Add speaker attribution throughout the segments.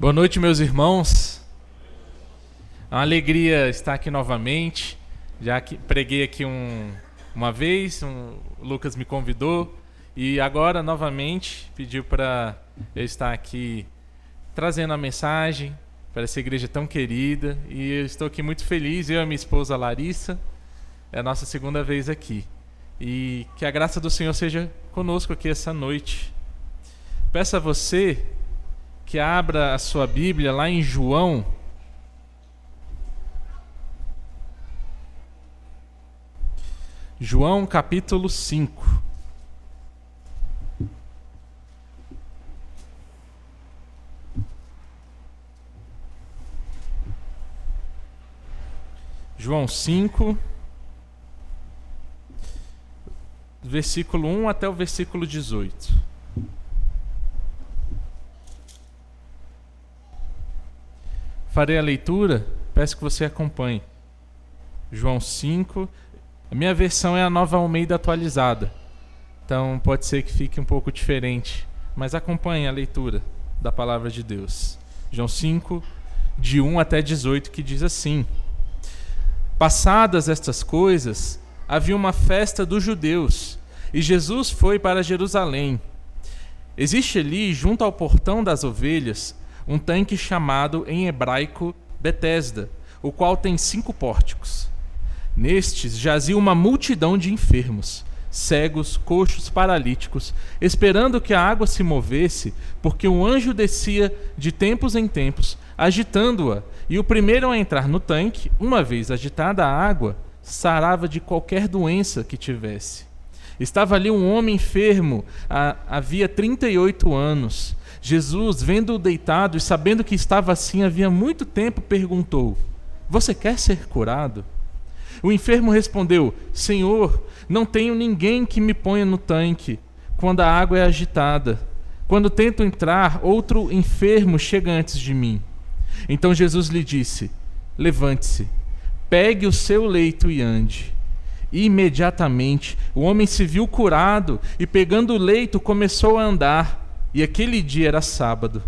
Speaker 1: Boa noite, meus irmãos. É uma alegria estar aqui novamente. Já que preguei aqui uma vez, o Lucas me convidou e agora novamente pediu para eu estar aqui trazendo a mensagem para essa igreja tão querida. E eu estou aqui muito feliz, eu e minha esposa Larissa. É a nossa segunda vez aqui. E que a graça do Senhor seja conosco aqui essa noite. Peço a você que abra a sua Bíblia lá em João. João capítulo 5. João 5, versículo 1 até o versículo 18. Farei a leitura, peço que você acompanhe. João 5, a minha versão é a Nova Almeida atualizada, então pode ser que fique um pouco diferente, mas acompanhe a leitura da palavra de Deus. João 5, de 1 até 18, que diz assim: Passadas estas coisas, havia uma festa dos judeus, e Jesus foi para Jerusalém. Existe ali, junto ao portão das ovelhas, um tanque chamado em hebraico Betesda, o qual tem 5 pórticos. Nestes jazia uma multidão de enfermos, cegos, coxos, paralíticos, esperando que a água se movesse, porque um anjo descia de tempos em tempos, agitando-a, e o primeiro a entrar no tanque, uma vez agitada a água, sarava de qualquer doença que tivesse. Estava ali um homem enfermo, havia 38 anos. Jesus, vendo-o deitado e sabendo que estava assim havia muito tempo, perguntou: Você quer ser curado? O enfermo respondeu: Senhor, não tenho ninguém que me ponha no tanque quando a água é agitada. Quando tento entrar, outro enfermo chega antes de mim. Então Jesus lhe disse: Levante-se, pegue o seu leito e ande. E imediatamente o homem se viu curado e, pegando o leito, começou a andar. E aquele dia era sábado.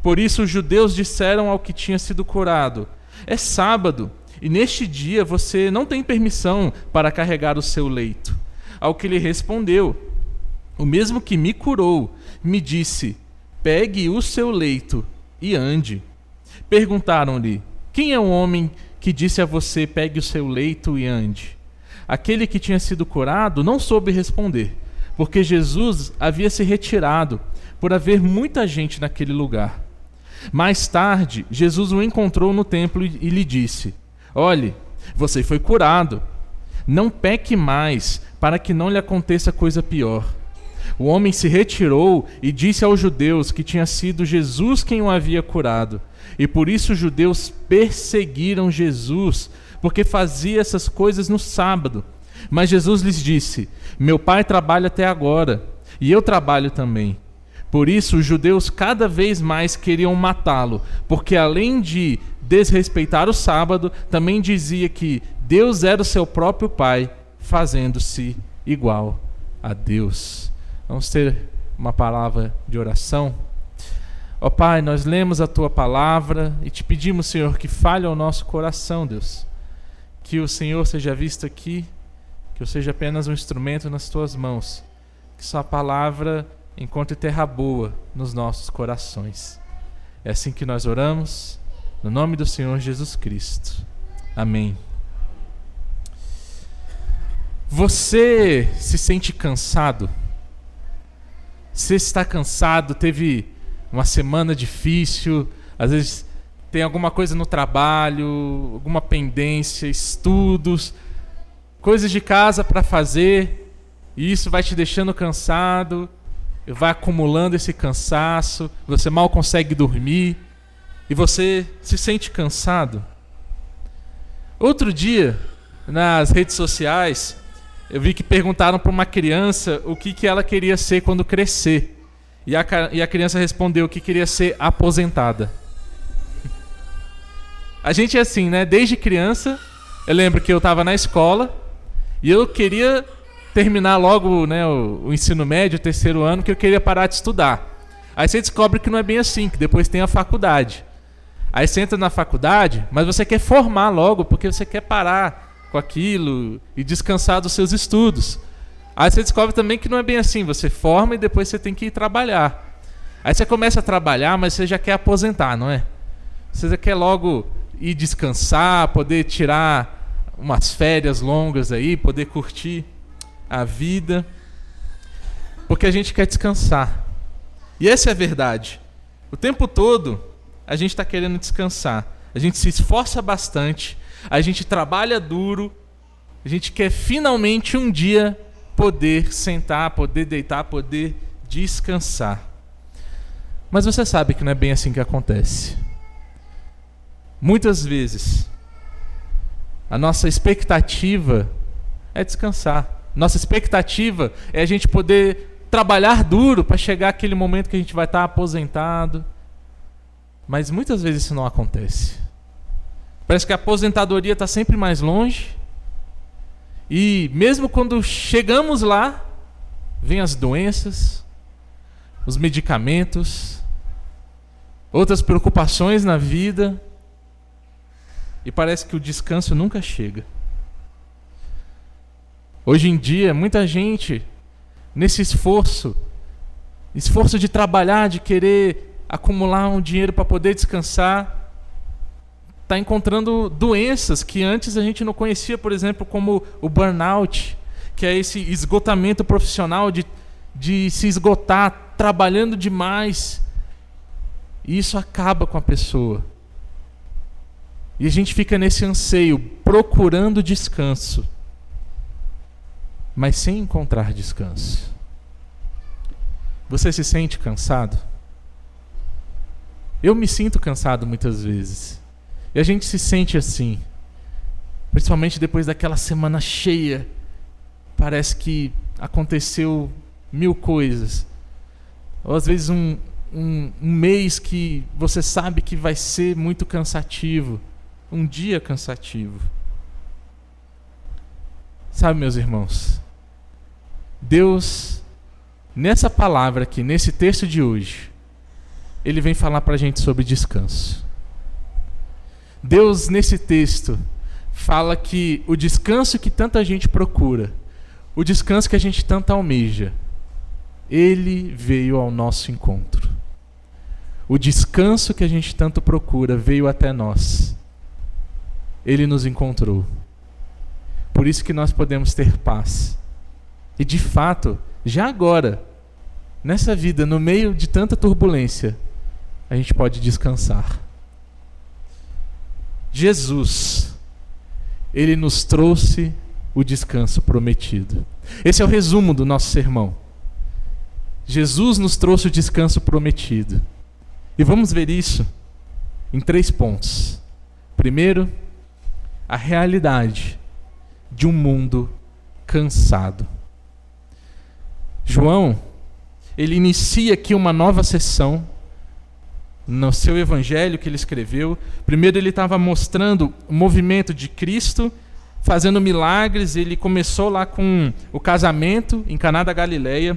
Speaker 1: Por isso os judeus disseram ao que tinha sido curado: É sábado, e neste dia você não tem permissão para carregar o seu leito. Ao que lhe respondeu: O mesmo que me curou me disse: Pegue o seu leito e ande. Perguntaram-lhe: Quem é o homem que disse a você: Pegue o seu leito e ande? Aquele que tinha sido curado não soube responder, porque Jesus havia se retirado, por haver muita gente naquele lugar. Mais tarde, Jesus o encontrou no templo e lhe disse: Olhe, você foi curado. Não peque mais, para que não lhe aconteça coisa pior. O homem se retirou e disse aos judeus que tinha sido Jesus quem o havia curado. E por isso os judeus perseguiram Jesus, porque fazia essas coisas no sábado. Mas Jesus lhes disse: Meu Pai trabalha até agora, e eu trabalho também. Por isso os judeus cada vez mais queriam matá-lo, porque além de desrespeitar o sábado, também dizia que Deus era o seu próprio Pai, fazendo-se igual a Deus. Vamos ter uma palavra de oração. Ó Pai, nós lemos a Tua palavra e te pedimos, Senhor, que fale ao nosso coração, Deus. Que o Senhor seja visto aqui, que eu seja apenas um instrumento nas Tuas mãos. Que Sua palavra encontre terra boa nos nossos corações. É assim que nós oramos, no nome do Senhor Jesus Cristo. Amém. Você se sente cansado? Você está cansado, teve uma semana difícil, às vezes tem alguma coisa no trabalho, alguma pendência, estudos, coisas de casa para fazer, e isso vai te deixando cansado, vai acumulando esse cansaço, você mal consegue dormir e você se sente cansado. Outro dia, nas redes sociais, eu vi que perguntaram para uma criança o que ela queria ser quando crescer. E a criança respondeu que queria ser aposentada. A gente é assim, né? Desde criança, eu lembro que eu estava na escola e eu queria terminar logo, né, o ensino médio, o 3º ano, que eu queria parar de estudar. Aí você descobre que não é bem assim, que depois tem a faculdade. Aí você entra na faculdade, mas você quer formar logo, porque você quer parar com aquilo e descansar dos seus estudos. Aí você descobre também que não é bem assim, você forma e depois você tem que ir trabalhar. Aí você começa a trabalhar, mas você já quer aposentar, não é? Você já quer logo ir descansar, poder tirar umas férias longas aí, poder curtir a vida, porque a gente quer descansar. E essa é a verdade. O tempo todo a gente está querendo descansar. A gente se esforça bastante, a gente trabalha duro, a gente quer finalmente um dia poder sentar, poder deitar, poder descansar. Mas você sabe que não é bem assim que acontece. Muitas vezes a nossa expectativa é descansar. Nossa expectativa é a gente poder trabalhar duro para chegar aquele momento que a gente vai estar aposentado. Mas muitas vezes isso não acontece. Parece que a aposentadoria está sempre mais longe. E mesmo quando chegamos lá, vem as doenças, os medicamentos, outras preocupações na vida. E parece que o descanso nunca chega. Hoje em dia, muita gente, nesse esforço de trabalhar, de querer acumular um dinheiro para poder descansar, está encontrando doenças que antes a gente não conhecia, por exemplo, como o burnout, que é esse esgotamento profissional de se esgotar, trabalhando demais. E isso acaba com a pessoa. E a gente fica nesse anseio, procurando descanso, mas sem encontrar descanso. Você se sente cansado? Eu me sinto cansado muitas vezes. E a gente se sente assim, principalmente depois daquela semana cheia. Parece que aconteceu 1000 coisas. Ou às vezes um mês que você sabe que vai ser muito cansativo. Um dia cansativo. Sabe, meus irmãos, Deus, nessa palavra aqui, nesse texto de hoje, Ele vem falar para a gente sobre descanso. Deus, nesse texto, fala que o descanso que tanta gente procura, o descanso que a gente tanto almeja, Ele veio ao nosso encontro. O descanso que a gente tanto procura veio até nós. Ele nos encontrou. Por isso que nós podemos ter paz. E de fato, já agora, nessa vida, no meio de tanta turbulência, a gente pode descansar. Jesus, Ele nos trouxe o descanso prometido. Esse é o resumo do nosso sermão. Jesus nos trouxe o descanso prometido. E vamos ver isso em 3 pontos. Primeiro, a realidade de um mundo cansado. João, ele inicia aqui uma nova sessão no seu evangelho que ele escreveu. Primeiro ele estava mostrando o movimento de Cristo, fazendo milagres. Ele começou lá com o casamento em Caná da Galileia.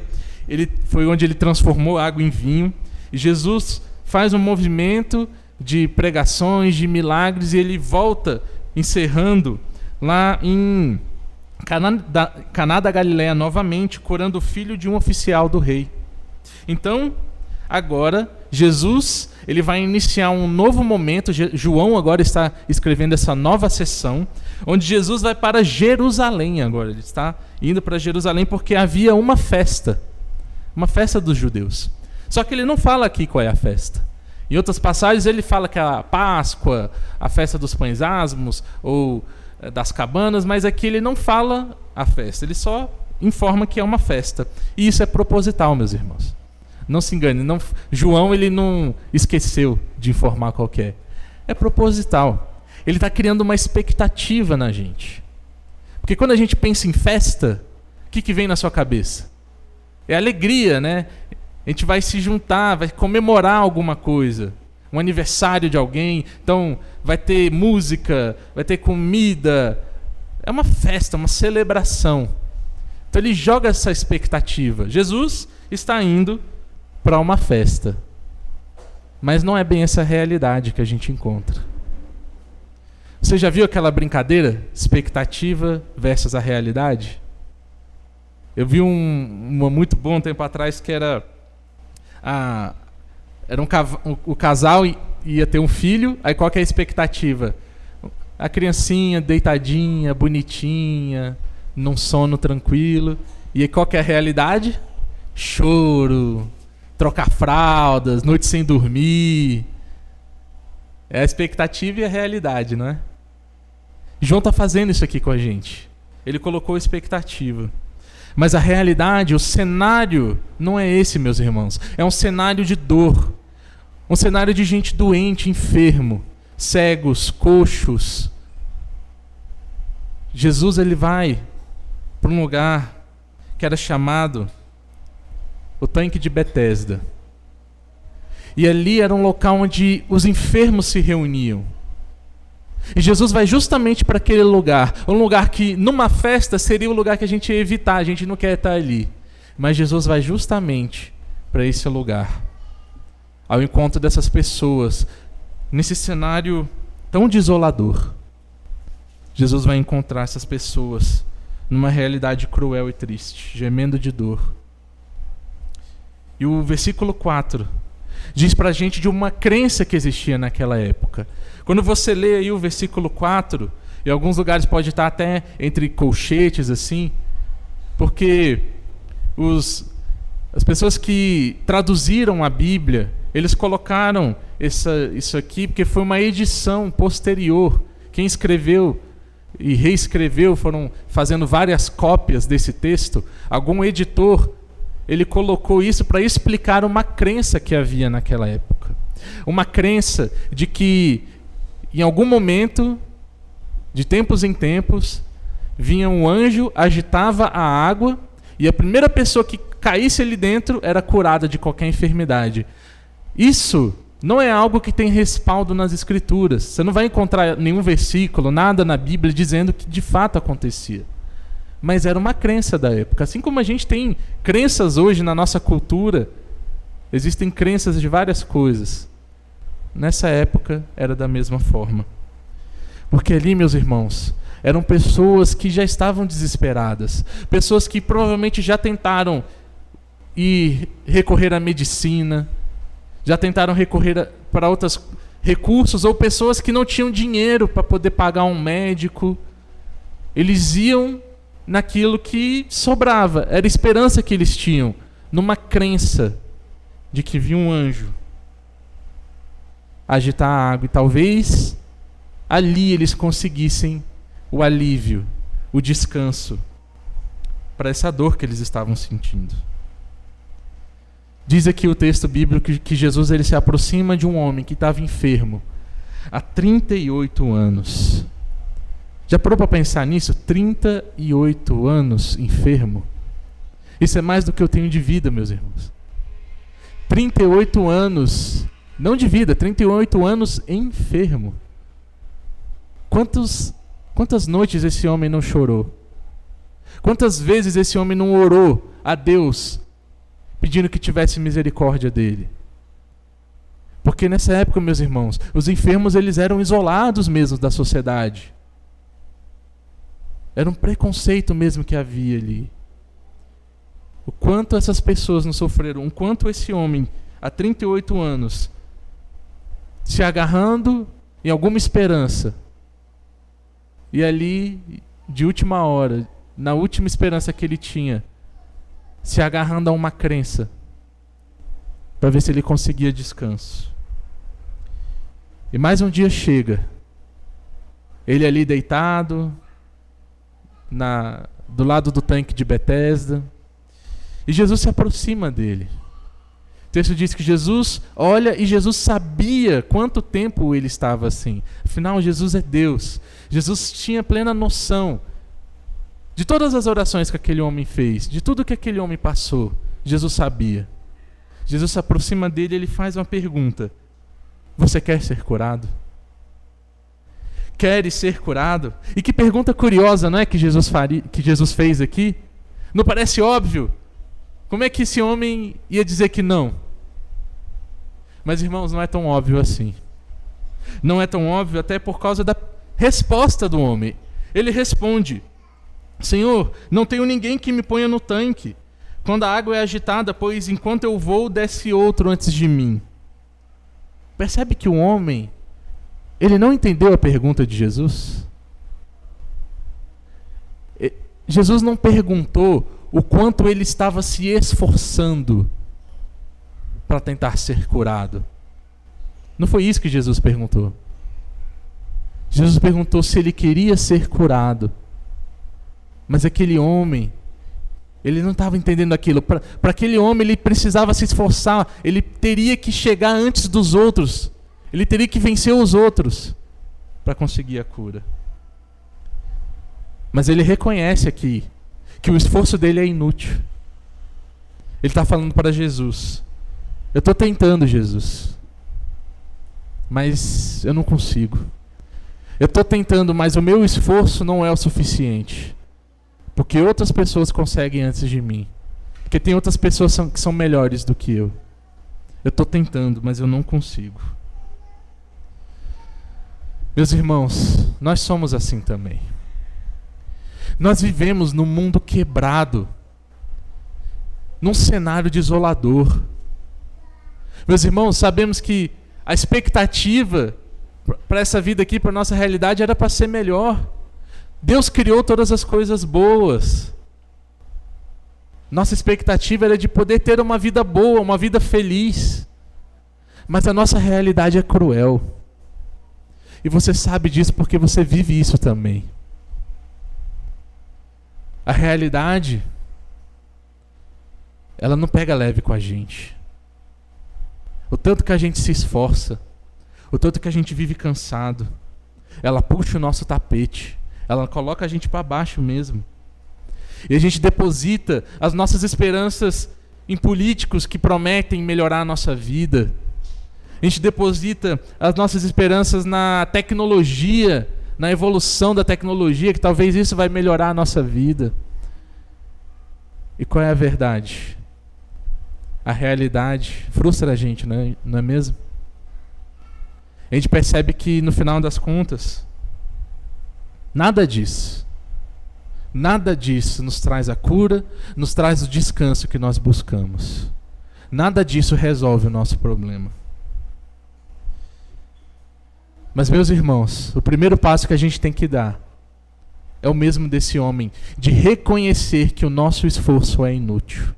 Speaker 1: Foi onde ele transformou água em vinho. E Jesus faz um movimento de pregações, de milagres, e ele volta encerrando lá em Caná da Galileia novamente, curando o filho de um oficial do rei. Então, agora, Jesus, ele vai iniciar um novo momento. João agora está escrevendo essa nova sessão, onde Jesus vai para Jerusalém agora. Ele está indo para Jerusalém porque havia uma festa dos judeus. Só que ele não fala aqui qual é a festa. Em outras passagens ele fala que é a Páscoa, a festa dos pães asmos, ou das cabanas, mas aqui ele não fala a festa, ele só informa que é uma festa. E isso é proposital, meus irmãos. Não se engane, João ele não esqueceu de informar qual que é. É proposital. Ele está criando uma expectativa na gente. Porque quando a gente pensa em festa, o que vem na sua cabeça? É alegria, né? A gente vai se juntar, vai comemorar alguma coisa. Um aniversário de alguém, então vai ter música, vai ter comida. É uma festa, uma celebração. Então ele joga essa expectativa. Jesus está indo para uma festa. Mas não é bem essa realidade que a gente encontra. Você já viu aquela brincadeira? Expectativa versus a realidade? Eu vi uma muito bom tempo atrás que era o casal ia ter um filho, aí qual que é a expectativa? A criancinha deitadinha, bonitinha, num sono tranquilo. E aí qual que é a realidade? Choro, trocar fraldas, noite sem dormir. É a expectativa e a realidade, não é? João está fazendo isso aqui com a gente. Ele colocou expectativa. Mas a realidade, o cenário, não é esse, meus irmãos. É um cenário de dor. Um cenário de gente doente, enfermo, cegos, coxos. Jesus, ele vai para um lugar que era chamado o Tanque de Betesda. E ali era um local onde os enfermos se reuniam. E Jesus vai justamente para aquele lugar, um lugar que numa festa seria o lugar que a gente ia evitar, a gente não quer estar ali. Mas Jesus vai justamente para esse lugar, ao encontro dessas pessoas, nesse cenário tão desolador. Jesus vai encontrar essas pessoas numa realidade cruel e triste, gemendo de dor. E o versículo 4 diz pra gente de uma crença que existia naquela época. Quando você lê aí o versículo 4, em alguns lugares pode estar até entre colchetes assim, porque as pessoas que traduziram a Bíblia, eles colocaram isso aqui porque foi uma edição posterior. Quem escreveu e reescreveu, foram fazendo várias cópias desse texto. Algum editor, ele colocou isso para explicar uma crença que havia naquela época. Uma crença de que, em algum momento, de tempos em tempos, vinha um anjo, agitava a água, e a primeira pessoa que caísse ali dentro era curada de qualquer enfermidade. Isso não é algo que tem respaldo nas Escrituras. Você não vai encontrar nenhum versículo, nada na Bíblia dizendo que de fato acontecia. Mas era uma crença da época. Assim como a gente tem crenças hoje na nossa cultura, existem crenças de várias coisas. Nessa época era da mesma forma. Porque ali, meus irmãos, eram pessoas que já estavam desesperadas. Pessoas que provavelmente já tentaram recorrer à medicina, já tentaram recorrer para outros recursos, ou pessoas que não tinham dinheiro para poder pagar um médico. Eles iam naquilo que sobrava, era a esperança que eles tinham, numa crença de que vinha um anjo agitar a água, e talvez ali eles conseguissem o alívio, o descanso para essa dor que eles estavam sentindo. Diz aqui o texto bíblico que Jesus ele se aproxima de um homem que estava enfermo há 38 anos. Já parou para pensar nisso? 38 anos enfermo. Isso é mais do que eu tenho de vida, meus irmãos. 38 anos, não de vida, 38 anos enfermo. Quantas noites esse homem não chorou? Quantas vezes esse homem não orou a Deus pedindo que tivesse misericórdia dele? Porque nessa época, meus irmãos, os enfermos eles eram isolados mesmo da sociedade. Era um preconceito mesmo que havia ali. O quanto essas pessoas não sofreram, o quanto esse homem, há 38 anos, se agarrando em alguma esperança, e ali, de última hora, na última esperança que ele tinha, se agarrando a uma crença, para ver se ele conseguia descanso. E mais um dia chega, ele ali deitado, do lado do tanque de Betesda, e Jesus se aproxima dele. O texto diz que Jesus olha, e Jesus sabia quanto tempo ele estava assim. Afinal, Jesus é Deus. Jesus tinha plena noção de todas as orações que aquele homem fez, de tudo que aquele homem passou. Jesus sabia. Jesus se aproxima dele e ele faz uma pergunta: você quer ser curado? Queres ser curado? E que pergunta curiosa, não é, que Jesus fez aqui? Não parece óbvio? Como é que esse homem ia dizer que não? Mas, irmãos, não é tão óbvio assim. Não é tão óbvio até por causa da resposta do homem. Ele responde: Senhor, não tenho ninguém que me ponha no tanque quando a água é agitada, pois enquanto eu vou, desce outro antes de mim. Percebe que o homem, ele não entendeu a pergunta de Jesus? Jesus não perguntou o quanto ele estava se esforçando para tentar ser curado. Não foi isso que Jesus perguntou. Jesus perguntou se ele queria ser curado. Mas aquele homem, ele não estava entendendo aquilo. Para aquele homem, ele precisava se esforçar. Ele teria que chegar antes dos outros. Ele teria que vencer os outros para conseguir a cura. Mas ele reconhece aqui que o esforço dele é inútil. Ele está falando para Jesus: eu estou tentando, Jesus, mas eu não consigo. Eu estou tentando, mas o meu esforço não é o suficiente. Porque outras pessoas conseguem antes de mim. Porque tem outras pessoas que são melhores do que eu. Eu estou tentando, mas eu não consigo. Meus irmãos, nós somos assim também. Nós vivemos num mundo quebrado, num cenário desolador. Meus irmãos, sabemos que a expectativa para essa vida aqui, para a nossa realidade, era para ser melhor. Deus criou todas as coisas boas. Nossa expectativa era de poder ter uma vida boa, uma vida feliz. Mas a nossa realidade é cruel. E você sabe disso porque você vive isso também. A realidade, ela não pega leve com a gente. O tanto que a gente se esforça, o tanto que a gente vive cansado, ela puxa o nosso tapete, ela coloca a gente para baixo mesmo. E a gente deposita as nossas esperanças em políticos que prometem melhorar a nossa vida. A gente deposita as nossas esperanças na tecnologia, na evolução da tecnologia, que talvez isso vai melhorar a nossa vida. E qual é a verdade? A realidade frustra a gente, não é mesmo? A gente percebe que no final das contas, nada disso nos traz a cura, nos traz o descanso que nós buscamos. Nada disso resolve o nosso problema. Mas, meus irmãos, o primeiro passo que a gente tem que dar é o mesmo desse homem, de reconhecer que o nosso esforço é inútil.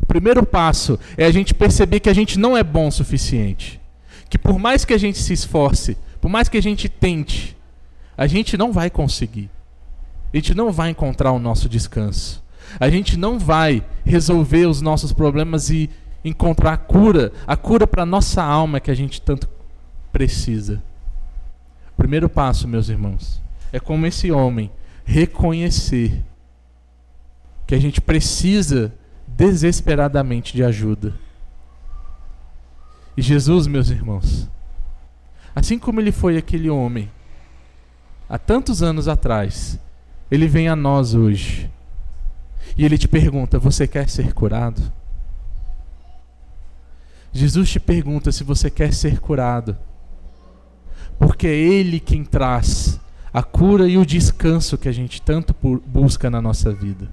Speaker 1: O primeiro passo é a gente perceber que a gente não é bom o suficiente. Que por mais que a gente se esforce, por mais que a gente tente, a gente não vai conseguir. A gente não vai encontrar o nosso descanso. A gente não vai resolver os nossos problemas e encontrar a cura para a nossa alma que a gente tanto precisa. O primeiro passo, meus irmãos, é como esse homem reconhecer que a gente precisa desesperadamente de ajuda. E Jesus, meus irmãos, assim como ele foi aquele homem há tantos anos atrás, ele vem a nós hoje e ele te pergunta: você quer ser curado? Jesus te pergunta se você quer ser curado, porque é Ele quem traz a cura e o descanso que a gente tanto busca na nossa vida.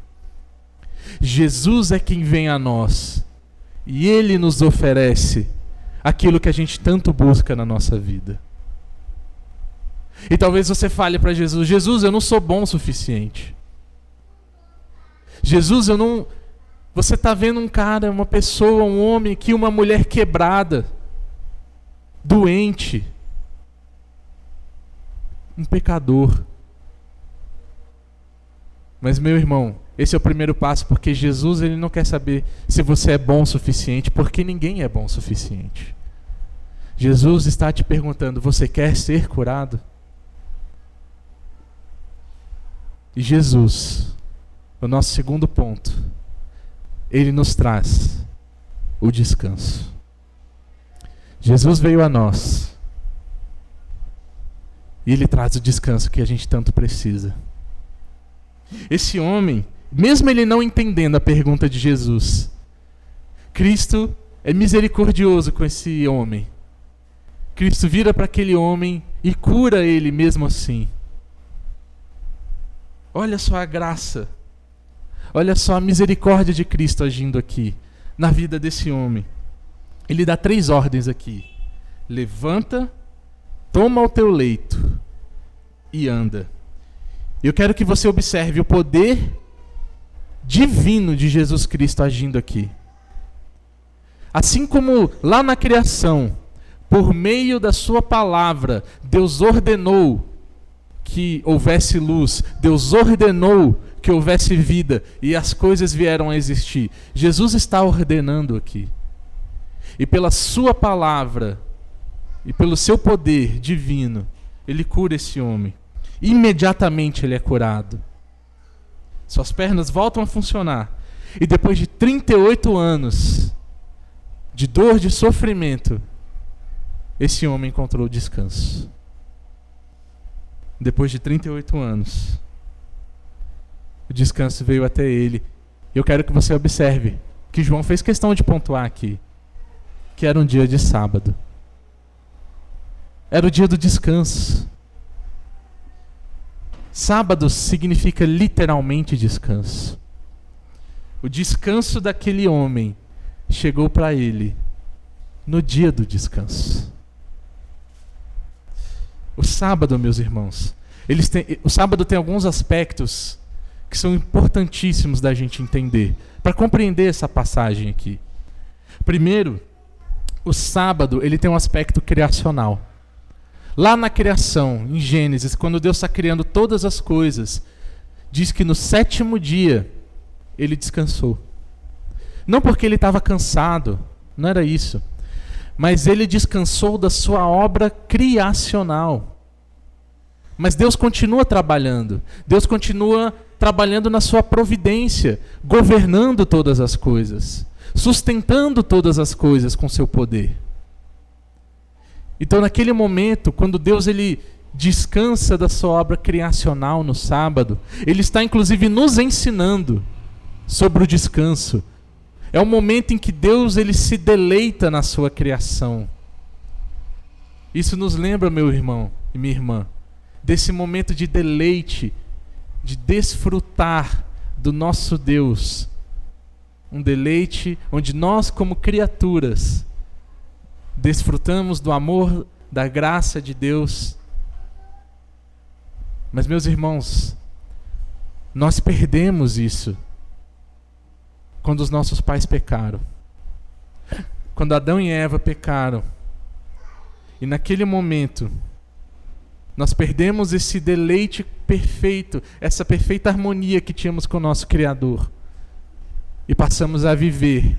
Speaker 1: Jesus é quem vem a nós e Ele nos oferece aquilo que a gente tanto busca na nossa vida. E talvez você fale para Jesus: Jesus, eu não sou bom o suficiente. Jesus, eu não... Você está vendo um cara, uma pessoa, um homem aqui, uma mulher quebrada, doente, um pecador. Mas, meu irmão, esse é o primeiro passo, porque Jesus, ele não quer saber se você é bom o suficiente, porque ninguém é bom o suficiente. Jesus está te perguntando: você quer ser curado? E Jesus, o nosso segundo ponto, ele nos traz o descanso. Jesus veio a nós e ele traz o descanso que a gente tanto precisa. Esse homem, mesmo ele não entendendo a pergunta de Jesus, Cristo é misericordioso com esse homem. Cristo vira para aquele homem e cura ele mesmo assim. Olha só a graça. Olha só a misericórdia de Cristo agindo aqui na vida desse homem. Ele dá 3 ordens aqui. Levanta, toma o teu leito e anda. Eu quero que você observe o poder divino de Jesus Cristo agindo aqui. Assim como lá na criação, por meio da sua palavra, Deus ordenou que houvesse luz, Deus ordenou que houvesse vida e as coisas vieram a existir. Jesus está ordenando aqui. E pela sua palavra e pelo seu poder divino, ele cura esse homem. Imediatamente ele é curado. Suas pernas voltam a funcionar. E depois de 38 anos de dor, de sofrimento, esse homem encontrou descanso. Depois de 38 anos, o descanso veio até ele. Eu quero que você observe que João fez questão de pontuar aqui, que era um dia de sábado. Era o dia do descanso. Sábado significa literalmente descanso. O descanso daquele homem chegou para ele no dia do descanso. O sábado, meus irmãos, o sábado tem alguns aspectos que são importantíssimos da gente entender, para compreender essa passagem aqui. Primeiro, o sábado ele tem um aspecto criacional. Lá na criação, em Gênesis, quando Deus está criando todas as coisas, diz que no 7º dia ele descansou. Não porque ele estava cansado, não era isso. Mas ele descansou da sua obra criacional. Mas Deus continua trabalhando. Deus continua trabalhando na sua providência, governando todas as coisas, sustentando todas as coisas com seu poder. Então, naquele momento, quando Deus ele descansa da sua obra criacional no sábado, ele está inclusive nos ensinando sobre o descanso. É o momento em que Deus ele se deleita na sua criação. Isso nos lembra, meu irmão e minha irmã, desse momento de deleite, de desfrutar do nosso Deus. Um deleite onde nós, como criaturas, desfrutamos do amor, da graça de Deus. Mas, meus irmãos, nós perdemos isso quando os nossos pais pecaram. Quando Adão e Eva pecaram. E naquele momento, nós perdemos esse deleite perfeito, essa perfeita harmonia que tínhamos com o nosso Criador. E passamos a viver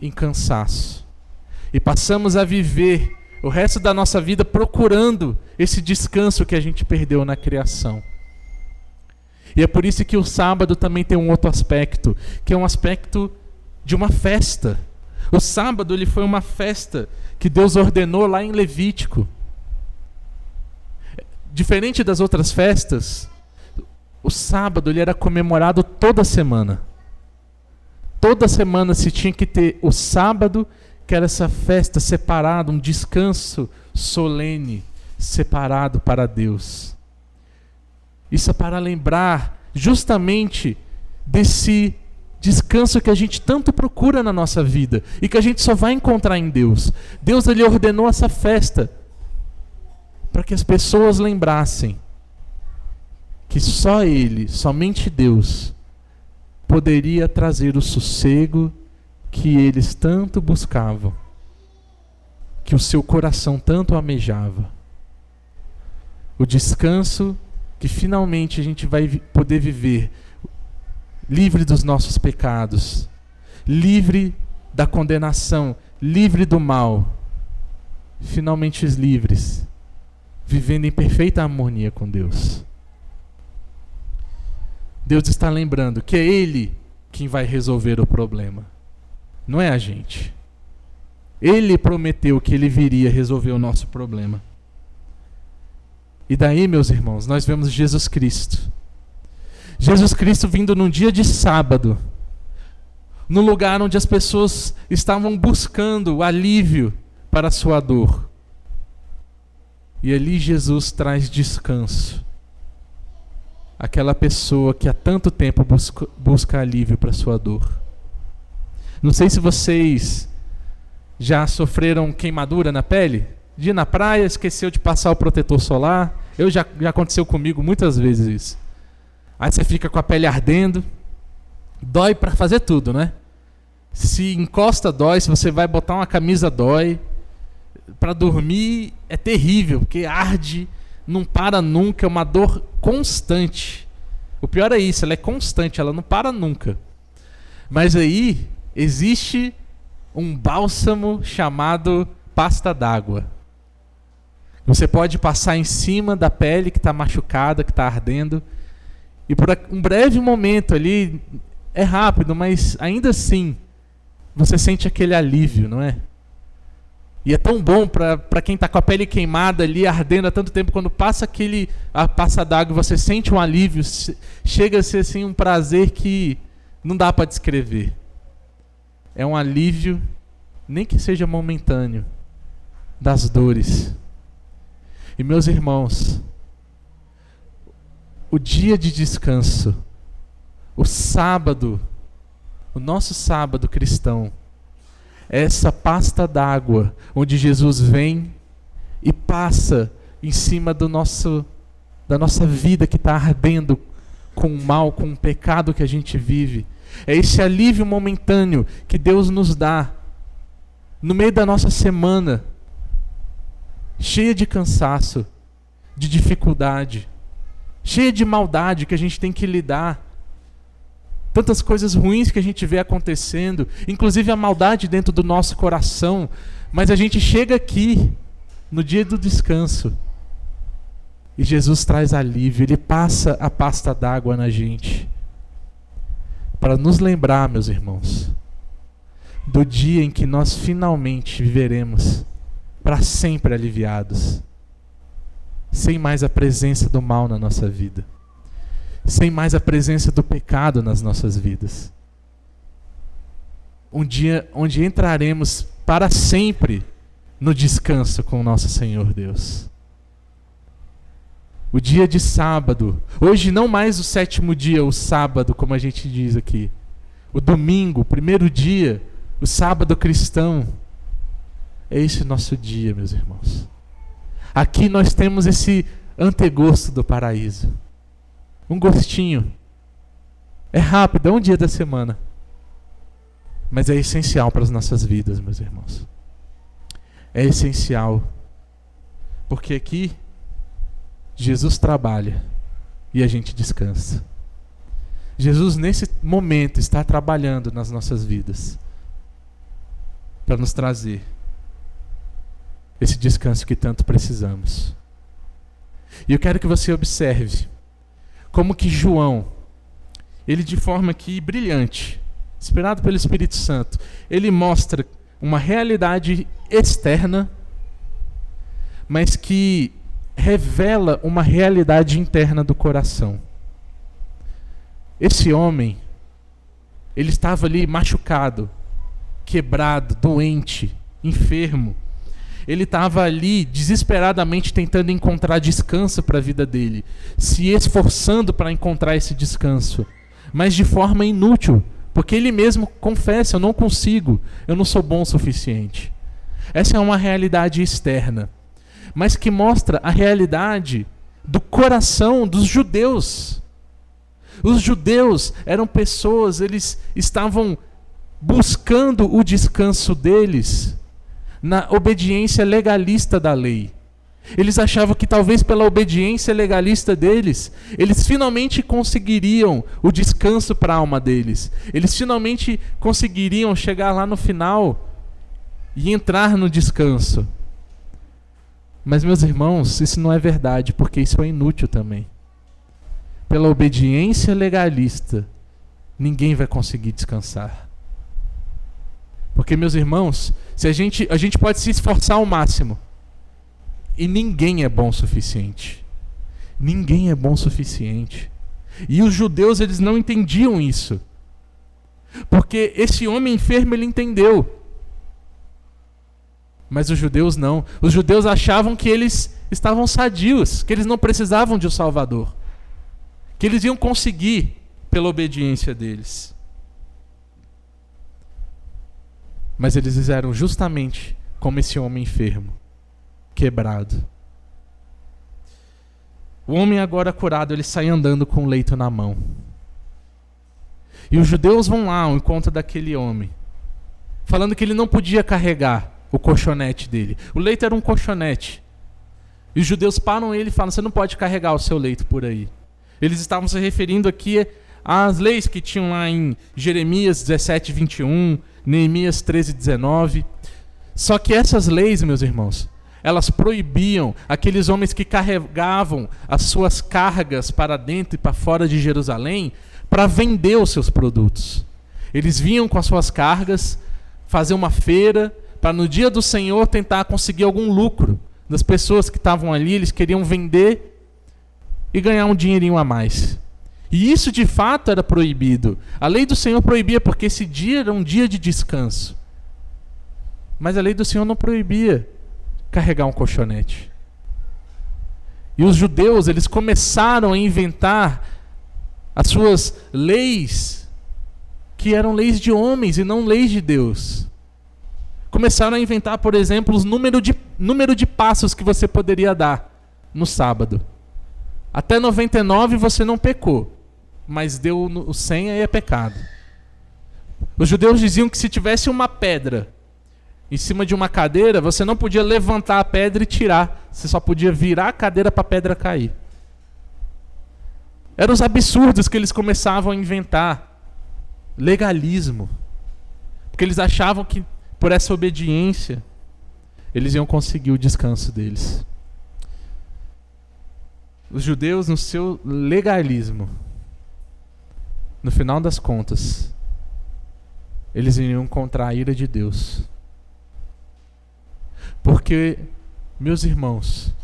Speaker 1: em cansaço. E passamos a viver o resto da nossa vida procurando esse descanso que a gente perdeu na criação. E é por isso que o sábado também tem um outro aspecto, que é um aspecto de uma festa. O sábado ele foi uma festa que Deus ordenou lá em Levítico. Diferente das outras festas, o sábado ele era comemorado toda semana. Toda semana se tinha que ter o sábado, que era essa festa separada, um descanso solene, separado para Deus. Isso é para lembrar justamente desse descanso que a gente tanto procura na nossa vida e que a gente só vai encontrar em Deus. Deus ele ordenou essa festa para que as pessoas lembrassem que só Ele, somente Deus, poderia trazer o sossego que eles tanto buscavam, que o seu coração tanto almejava. O descanso que finalmente a gente vai poder viver livre dos nossos pecados, livre da condenação, livre do mal, finalmente livres, vivendo em perfeita harmonia com Deus. Deus está lembrando que é Ele quem vai resolver o problema, não é a gente. Ele prometeu que Ele viria resolver o nosso problema. E daí, meus irmãos, nós vemos Jesus Cristo. Jesus Cristo vindo num dia de sábado, no lugar onde as pessoas estavam buscando alívio para a sua dor. E ali Jesus traz descanso. Aquela pessoa que há tanto tempo busca alívio para a sua dor. Não sei se vocês já sofreram queimadura na pele. De ir na praia, esqueceu de passar o protetor solar. Já aconteceu comigo muitas vezes isso. Aí você fica com a pele ardendo. Dói para fazer tudo, né? Se encosta, dói. Se você vai botar uma camisa, dói. Para dormir é terrível, porque arde, não para nunca, é uma dor constante. O pior é isso, ela é constante, ela não para nunca. Mas aí existe um bálsamo chamado pasta d'água. Você pode passar em cima da pele que está machucada, que está ardendo, e por um breve momento ali, é rápido, mas ainda assim, você sente aquele alívio, não é? E é tão bom para quem está com a pele queimada ali, ardendo há tanto tempo, quando passa a pasta d'água, você sente um alívio, chega a ser assim, um prazer que não dá para descrever. É um alívio, nem que seja momentâneo, das dores. E meus irmãos, o dia de descanso, o sábado, o nosso sábado cristão, é essa pasta d'água onde Jesus vem e passa em cima da nossa vida que está ardendo com o mal, com o pecado que a gente vive. É esse alívio momentâneo que Deus nos dá no meio da nossa semana, cheia de cansaço, de dificuldade, cheia de maldade que a gente tem que lidar. Tantas coisas ruins que a gente vê acontecendo, inclusive a maldade dentro do nosso coração. Mas a gente chega aqui, no dia do descanso, e Jesus traz alívio, Ele passa a pasta d'água na gente, para nos lembrar, meus irmãos, do dia em que nós finalmente viveremos para sempre aliviados, sem mais a presença do mal na nossa vida, sem mais a presença do pecado nas nossas vidas. Um dia onde entraremos para sempre no descanso com o nosso Senhor Deus. O dia de sábado, hoje não mais o 7º dia, o sábado, como a gente diz aqui. O domingo, o primeiro dia, o sábado cristão. É esse nosso dia, meus irmãos. Aqui nós temos esse antegosto do paraíso. Um gostinho. É rápido, é um dia da semana. Mas é essencial para as nossas vidas, meus irmãos. É essencial. Porque aqui, Jesus trabalha e a gente descansa. Jesus, nesse momento, está trabalhando nas nossas vidas para nos trazer esse descanso que tanto precisamos. E eu quero que você observe como que João, ele de forma aqui brilhante, inspirado pelo Espírito Santo, ele mostra uma realidade externa, mas que revela uma realidade interna do coração. Esse homem, ele estava ali machucado, quebrado, doente, enfermo. Ele estava ali desesperadamente tentando encontrar descanso para a vida dele, se esforçando para encontrar esse descanso, mas de forma inútil, porque ele mesmo confessa: eu não consigo, eu não sou bom o suficiente. Essa é uma realidade externa, mas que mostra a realidade do coração dos judeus. Os judeus eram pessoas, eles estavam buscando o descanso deles na obediência legalista da lei. Eles achavam que talvez pela obediência legalista deles, eles finalmente conseguiriam o descanso para a alma deles. Eles finalmente conseguiriam chegar lá no final e entrar no descanso. Mas, meus irmãos, isso não é verdade, porque isso é inútil também. Pela obediência legalista, ninguém vai conseguir descansar. Porque, meus irmãos, se a gente pode se esforçar ao máximo, e ninguém é bom o suficiente. Ninguém é bom o suficiente. E os judeus, eles não entendiam isso. Porque esse homem enfermo, ele entendeu. Mas os judeus não. Os judeus achavam que eles estavam sadios, que eles não precisavam de um Salvador, que eles iam conseguir pela obediência deles. Mas eles fizeram justamente como esse homem enfermo, quebrado. O homem agora curado, ele sai andando com o leito na mão. E os judeus vão lá ao encontro daquele homem, falando que ele não podia carregar o colchonete dele. O leito era um colchonete. E os judeus param ele e falam: você não pode carregar o seu leito por aí. Eles estavam se referindo aqui às leis que tinham lá em Jeremias 17, 21, Neemias 13, 19. Só que essas leis, meus irmãos, elas proibiam aqueles homens que carregavam as suas cargas para dentro e para fora de Jerusalém para vender os seus produtos. Eles vinham com as suas cargas, fazer uma feira, para no dia do Senhor tentar conseguir algum lucro das pessoas que estavam ali. Eles queriam vender e ganhar um dinheirinho a mais. E isso de fato era proibido. A lei do Senhor proibia, porque esse dia era um dia de descanso. Mas a lei do Senhor não proibia carregar um colchonete. E os judeus, eles começaram a inventar as suas leis, que eram leis de homens e não leis de Deus. Começaram a inventar, por exemplo, os número de passos que você poderia dar no sábado. Até 99 você não pecou, mas deu o 100, aí é pecado. Os judeus diziam que se tivesse uma pedra em cima de uma cadeira, você não podia levantar a pedra e tirar. Você só podia virar a cadeira para a pedra cair. Eram os absurdos que eles começavam a inventar. Legalismo. Porque eles achavam que por essa obediência eles iam conseguir o descanso deles. Os judeus, no seu legalismo, no final das contas, eles iriam encontrar a ira de Deus. Porque, meus irmãos,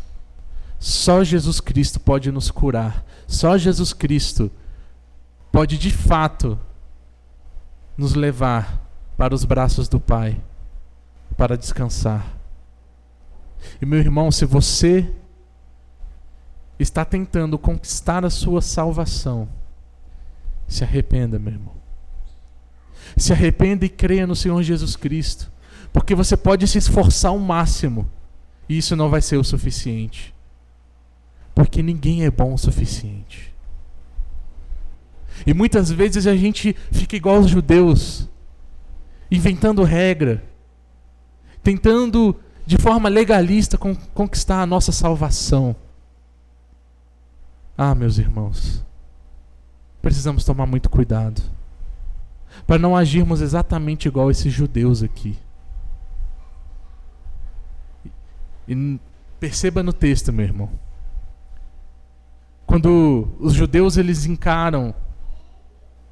Speaker 1: só Jesus Cristo pode nos curar. Só Jesus Cristo pode de fato nos levar para os braços do Pai, para descansar. E meu irmão, se você está tentando conquistar a sua salvação, se arrependa, meu irmão. Se arrependa e creia no Senhor Jesus Cristo. Porque você pode se esforçar ao máximo, e isso não vai ser o suficiente. Porque ninguém é bom o suficiente. E muitas vezes a gente fica igual aos judeus, inventando regra, tentando de forma legalista conquistar a nossa salvação. Ah, meus irmãos, precisamos tomar muito cuidado para não agirmos exatamente igual a esses judeus aqui. E perceba no texto, meu irmão, quando os judeus eles encaram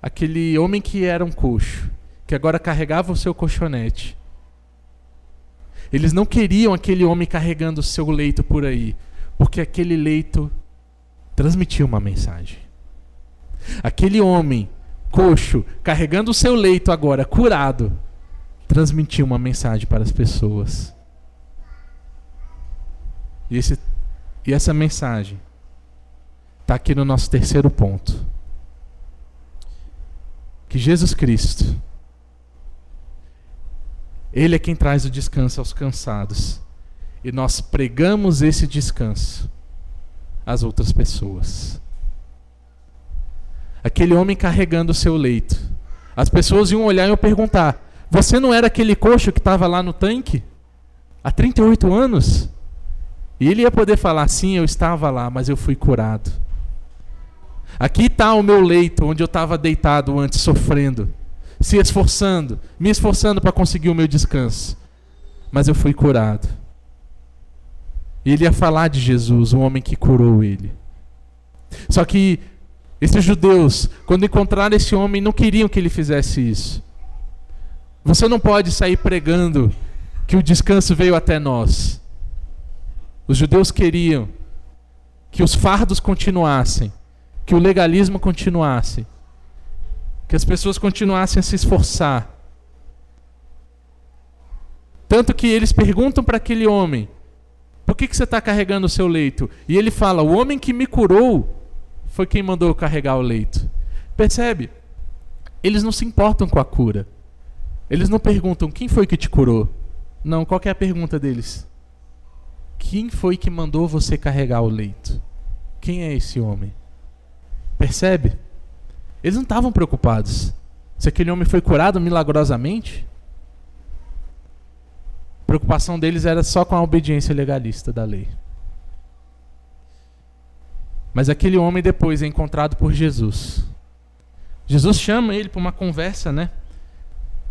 Speaker 1: aquele homem que era um coxo, que agora carregava o seu colchonete, eles não queriam aquele homem carregando o seu leito por aí, porque aquele leito transmitia uma mensagem. Aquele homem coxo carregando o seu leito agora curado transmitia uma mensagem para as pessoas. E essa mensagem está aqui no nosso terceiro ponto. Que Jesus Cristo, Ele é quem traz o descanso aos cansados. E nós pregamos esse descanso às outras pessoas. Aquele homem carregando o seu leito. As pessoas iam olhar e iam perguntar: você não era aquele coxo que estava lá no tanque há 38 anos? E ele ia poder falar: sim, eu estava lá, mas eu fui curado. Aqui está o meu leito, onde eu estava deitado antes, sofrendo, se esforçando, me esforçando para conseguir o meu descanso. Mas eu fui curado. E ele ia falar de Jesus, o homem que curou ele. Só que esses judeus, quando encontraram esse homem, não queriam que ele fizesse isso. Você não pode sair pregando que o descanso veio até nós. Os judeus queriam que os fardos continuassem, que o legalismo continuasse, que as pessoas continuassem a se esforçar. Tanto que eles perguntam para aquele homem: por que você está carregando o seu leito? E ele fala: o homem que me curou foi quem mandou eu carregar o leito. Percebe? Eles não se importam com a cura. Eles não perguntam: quem foi que te curou? Não, qual que é a pergunta deles? Quem foi que mandou você carregar o leito? Quem é esse homem? Percebe? Eles não estavam preocupados se aquele homem foi curado milagrosamente. A preocupação deles era só com a obediência legalista da lei. Mas aquele homem depois é encontrado por Jesus. Jesus chama ele para uma conversa, né?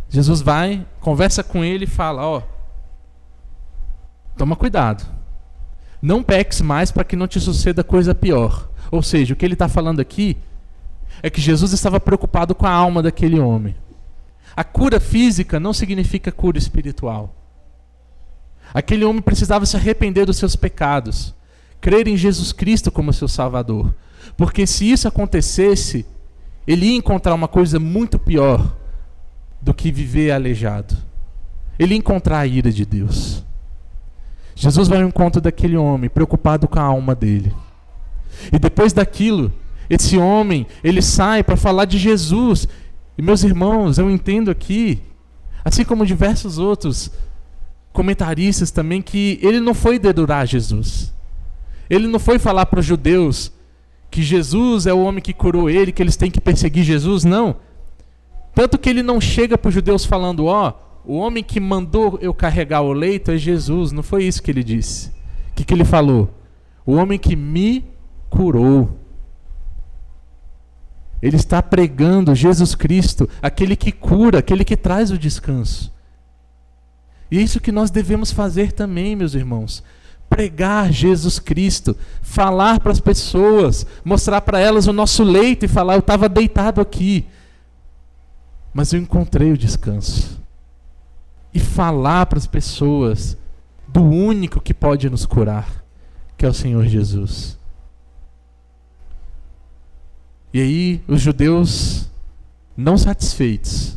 Speaker 1: Jesus vai, conversa com ele e fala: ó, toma cuidado. Não peques mais para que não te suceda coisa pior. Ou seja, o que ele está falando aqui é que Jesus estava preocupado com a alma daquele homem. A cura física não significa cura espiritual. Aquele homem precisava se arrepender dos seus pecados, crer em Jesus Cristo como seu Salvador. Porque se isso acontecesse, ele ia encontrar uma coisa muito pior do que viver aleijado. Ele ia encontrar a ira de Deus. Jesus vai ao encontro daquele homem, preocupado com a alma dele. E depois daquilo, esse homem, ele sai para falar de Jesus. E meus irmãos, eu entendo aqui, assim como diversos outros comentaristas também, que ele não foi dedurar Jesus. Ele não foi falar para os judeus que Jesus é o homem que curou ele, que eles têm que perseguir Jesus, não. Tanto que ele não chega para os judeus falando: ó, o homem que mandou eu carregar o leito é Jesus. Não foi isso que ele disse. O que ele falou? O homem que me curou. Ele está pregando Jesus Cristo, aquele que cura, aquele que traz o descanso. E é isso que nós devemos fazer também, meus irmãos. Pregar Jesus Cristo, falar para as pessoas, mostrar para elas o nosso leito e falar: eu estava deitado aqui, mas eu encontrei o descanso. E falar para as pessoas do único que pode nos curar, que é o Senhor Jesus. E aí os judeus, não satisfeitos,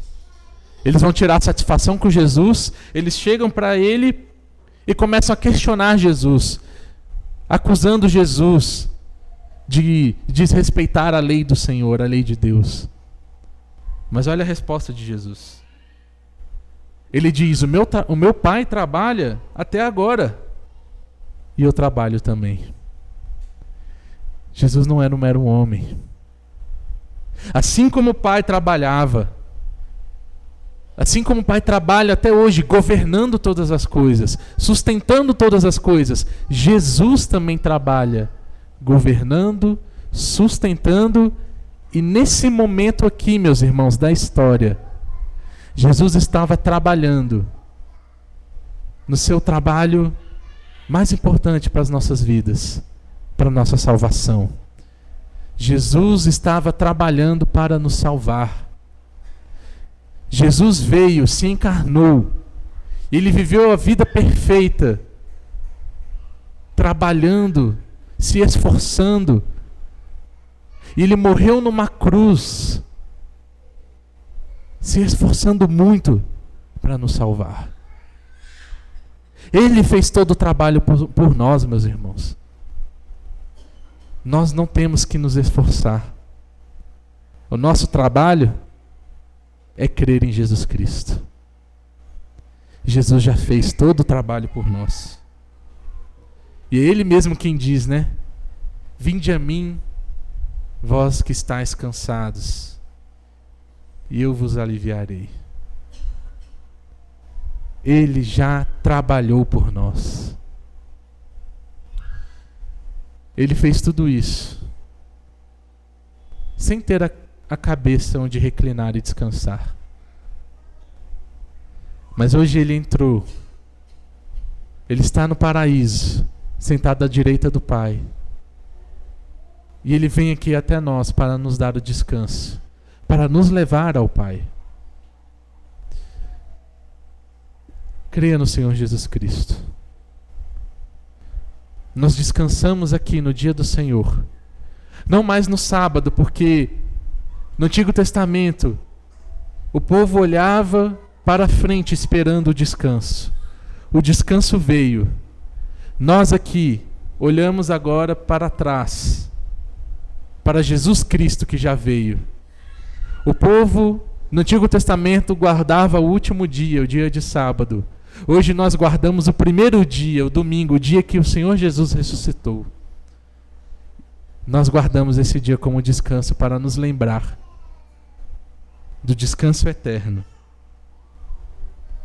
Speaker 1: eles vão tirar satisfação com Jesus, eles chegam para ele e começam a questionar Jesus, acusando Jesus de desrespeitar a lei do Senhor, a lei de Deus. Mas olha a resposta de Jesus. Ele diz: o meu pai trabalha até agora, e eu trabalho também. Jesus não era um mero homem. Assim como o pai trabalhava, assim como o pai trabalha até hoje, governando todas as coisas, sustentando todas as coisas, Jesus também trabalha, governando, sustentando. E nesse momento aqui, meus irmãos, da história, Jesus estava trabalhando no seu trabalho mais importante para as nossas vidas, para a nossa salvação. Jesus estava trabalhando para nos salvar. Jesus veio, se encarnou, ele viveu a vida perfeita, trabalhando, se esforçando. E ele morreu numa cruz, se esforçando muito para nos salvar. Ele fez todo o trabalho por nós, meus irmãos. Nós não temos que nos esforçar. O nosso trabalho é crer em Jesus Cristo. Jesus já fez todo o trabalho por nós. E é Ele mesmo quem diz, né? Vinde a mim, vós que estáis cansados, e eu vos aliviarei. Ele já trabalhou por nós. Ele fez tudo isso sem ter a cabeça onde reclinar e descansar. Mas hoje ele entrou. Ele está no paraíso, sentado à direita do Pai. E ele vem aqui até nós para nos dar o descanso, para nos levar ao Pai. Creia no Senhor Jesus Cristo. Nós descansamos aqui no dia do Senhor. Não mais no sábado, porque No Antigo Testamento, o povo olhava para frente esperando o descanso. O descanso veio. Nós aqui olhamos agora para trás, para Jesus Cristo que já veio. O povo no Antigo Testamento guardava o último dia, o dia de sábado. Hoje nós guardamos o primeiro dia, o domingo, o dia que o Senhor Jesus ressuscitou. Nós guardamos esse dia como descanso para nos lembrar do descanso eterno,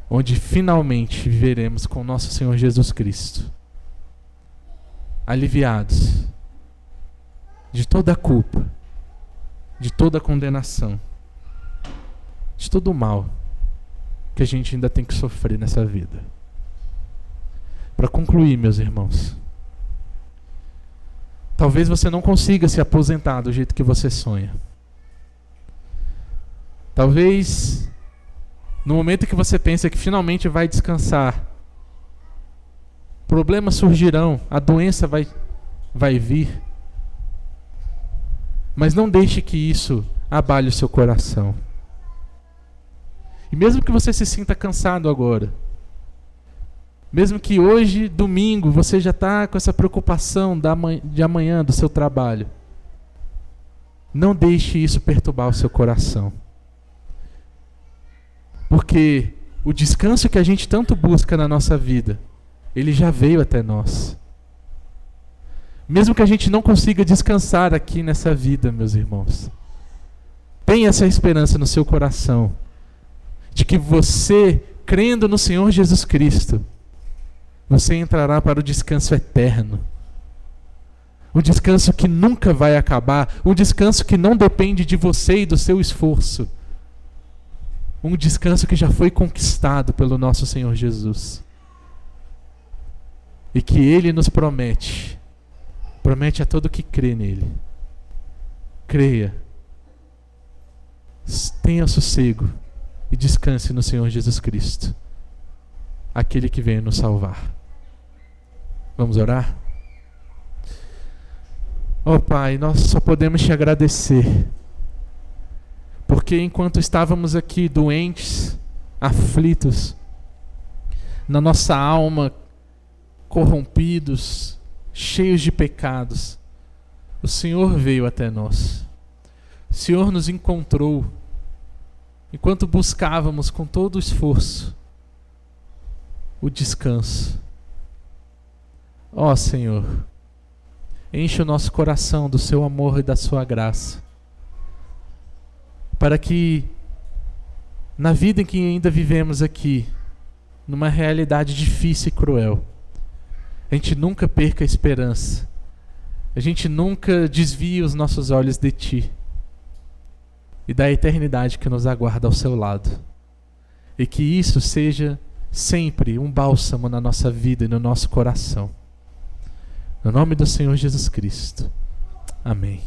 Speaker 1: onde finalmente viveremos com nosso Senhor Jesus Cristo, aliviados de toda a culpa, de toda a condenação, de todo o mal que a gente ainda tem que sofrer nessa vida. Para concluir, meus irmãos, talvez você não consiga se aposentar do jeito que você sonha. Talvez, no momento que você pensa que finalmente vai descansar, problemas surgirão, a doença vai vir. Mas não deixe que isso abale o seu coração. E mesmo que você se sinta cansado agora, mesmo que hoje, domingo, você já está com essa preocupação de amanhã, do seu trabalho, não deixe isso perturbar o seu coração. Porque o descanso que a gente tanto busca na nossa vida, ele já veio até nós. Mesmo que a gente não consiga descansar aqui nessa vida, meus irmãos, tenha essa esperança no seu coração, de que você, crendo no Senhor Jesus Cristo, você entrará para o descanso eterno. Um descanso que nunca vai acabar, um descanso que não depende de você e do seu esforço. Um descanso que já foi conquistado pelo nosso Senhor Jesus. E que Ele nos promete a todo que crê nele. Creia, tenha sossego e descanse no Senhor Jesus Cristo, aquele que veio nos salvar. Vamos orar? Ó Pai, nós só podemos te agradecer, porque enquanto estávamos aqui doentes, aflitos, na nossa alma, corrompidos, cheios de pecados, o Senhor veio até nós. O Senhor nos encontrou, enquanto buscávamos com todo o esforço o descanso. Ó Senhor, enche o nosso coração do seu amor e da sua graça, para que na vida em que ainda vivemos aqui, numa realidade difícil e cruel, a gente nunca perca a esperança, a gente nunca desvie os nossos olhos de Ti e da eternidade que nos aguarda ao seu lado, e que isso seja sempre um bálsamo na nossa vida e no nosso coração. No nome do Senhor Jesus Cristo. Amém.